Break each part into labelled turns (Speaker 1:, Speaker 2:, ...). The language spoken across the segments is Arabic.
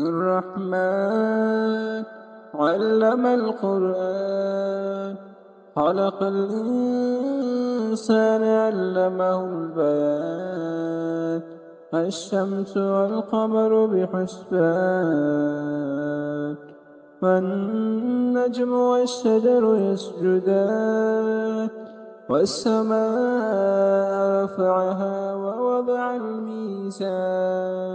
Speaker 1: الرحمن علم القرآن خلق الإنسان علمه البيان الشمس والقمر بحسبان والنجم والشجر يسجدان والسماء رفعها ووضع الميزان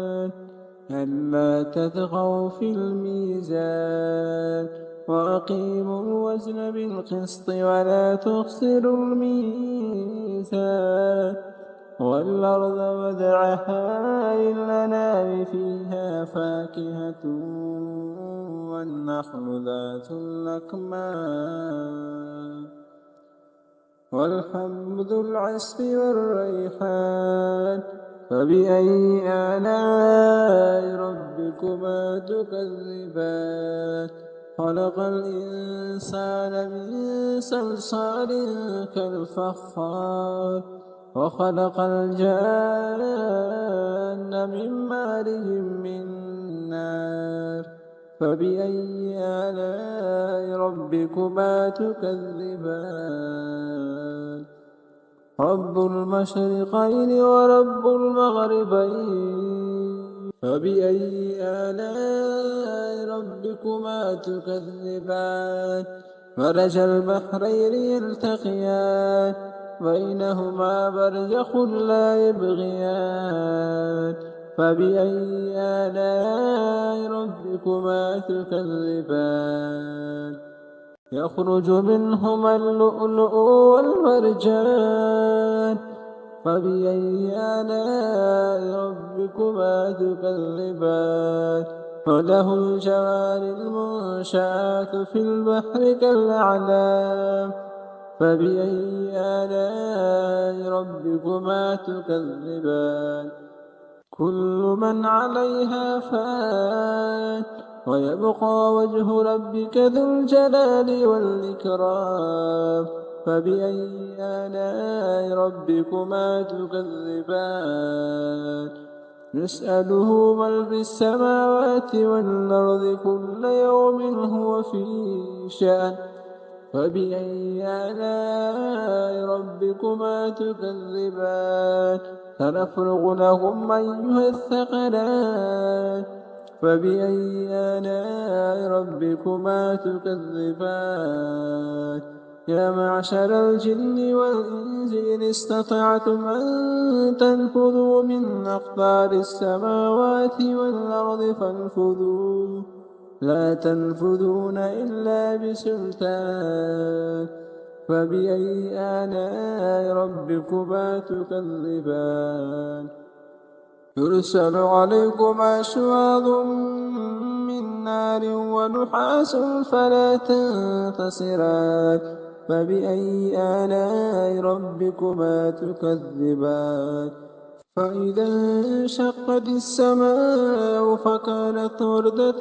Speaker 1: ألا تطغوا في الميزان وأقيموا الوزن بالقسط ولا تخسروا الميزان والأرض وضعها للأنام فيها فاكهة والنخل ذات الأكمام والحب ذو العصف والريحان فبأي آلاء ربكما تكذبان خلق الإنسان من صلصال كالفخار وخلق الجان من مارج من نار فبأي آلاء ربكما تكذبان رب المشرقين ورب المغربين فبأي آلاء ربكما تكذبان مرج البحرين يلتقيان بينهما برزخ لا يبغيان فبأي آلاء ربكما تكذبان يخرج منهما اللؤلؤ والمرجان فبأي آلاء ربكما تكذبان وله الجوار المنشآت في البحر كالأعلام فبأي آلاء ربكما تكذبان كل من عليها فان ويبقى وجه ربك ذو الجلال والإكرام فبأي آلاء ربكما تكذبان يسأله من في السماوات والأرض كل يوم هو في شأن فبأي آلاء ربكما تكذبان سنفرغ لكم أيها الثقلان فبأي آلاء ربكما تكذبان يا معشر الجن والإنس إن استطعتم أن تنفذوا من أقطار السماوات والأرض فانفذوا لا تنفذون إلا بسلطان فبأي آلاء ربكما تكذبان يرسل عليكما شواظ من نار ونحاس فلا تنتصران فبأي آلاء ربكما تكذبان فإذا انشقت السماء فكانت وردة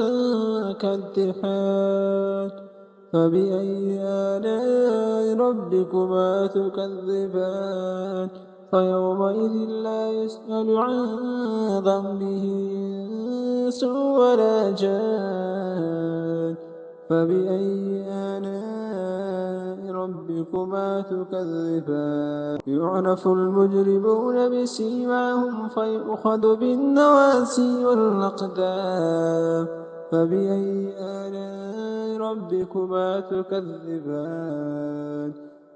Speaker 1: كالدحان فبأي آلاء ربكما تكذبان فيومئذ لا يسأل عن ذنبه إنس ولا جان فبأي آلاء ربكما تكذبان يعرف المجرمون بسيماهم فيؤخذ بالنواسي والأقدام فبأي آلاء ربكما تكذبان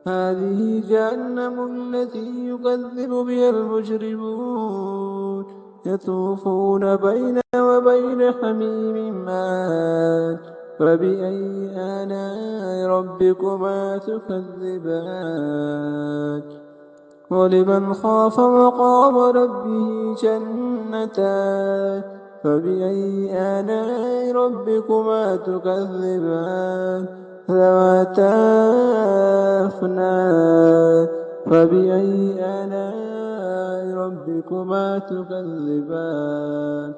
Speaker 1: هذه جهنم التي يكذب بها المجرمون يطوفون بين وبين حميم آن فبأي آلاء ربكما تكذبان ولمن خاف مقام ربه جنتان فبأي آلاء ربكما تكذبان ذواتا أفنان فبأي آلاء ربكما تكذبان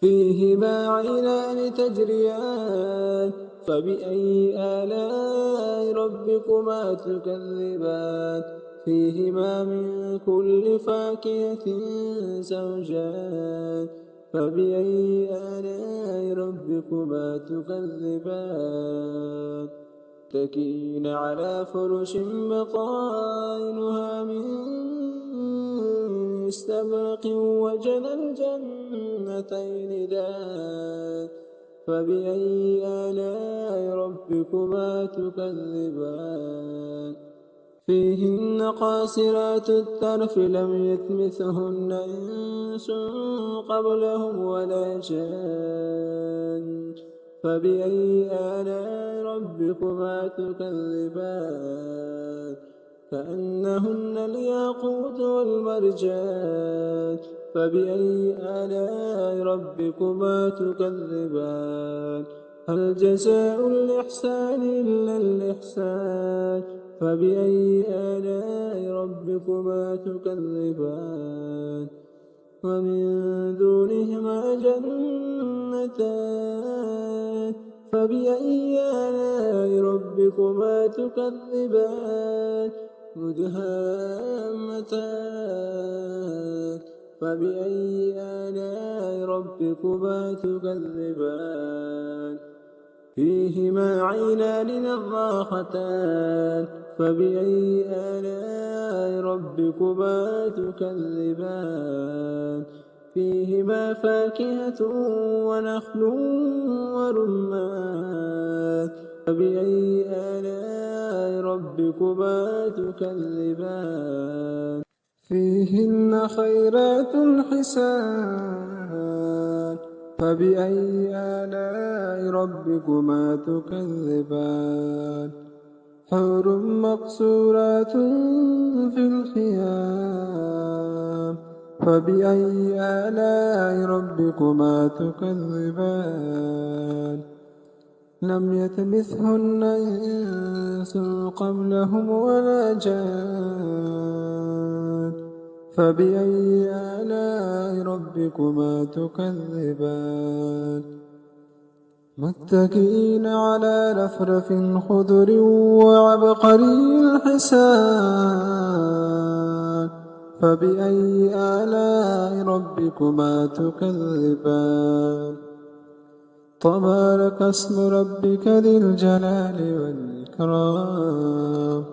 Speaker 1: فيهما عينان تجريان فبأي آلاء ربكما تكذبان فيهما من كل فاكهة زوجان فبأي آلاء ربكما تكذبان متكئين على فرش بطائنها من استبرق وجنى الجنتين دان فبأي آلاء ربكما تكذبان فيهن قاصرات الطرف لم يطمثهن إنس قبلهم ولا جان فبأي آلاء ربكما تكذبان كأنهن الياقوت والمرجان فبأي آلاء ربكما تكذبان هل جزاء الإحسان إلا الإحسان فبأي آلاء ربكما تكذبان ومن دونهما جنتان فبأي آلاء ربكما تكذبان مدهامتان فبأي آلاء ربكما تكذبان فيهما عينان نضاختان فبأي آلاء ربكما تكذبان فيهما فاكهة ونخل ورمان فبأي آلاء ربكما تكذبان فيهن خيرات حسان فبأي آلاء ربكما تكذبان حور مقصورات في الخيام فبأي آلاء ربكما تكذبان لم يطمثهن إنس قبلهم ولا جان فبأي آلاء ربكما تكذبان متكئين على رفرف خضر وعبقري الحسان فبأي آلاء ربكما تكذبان تبارك اسم ربك ذي الجلال والإكرام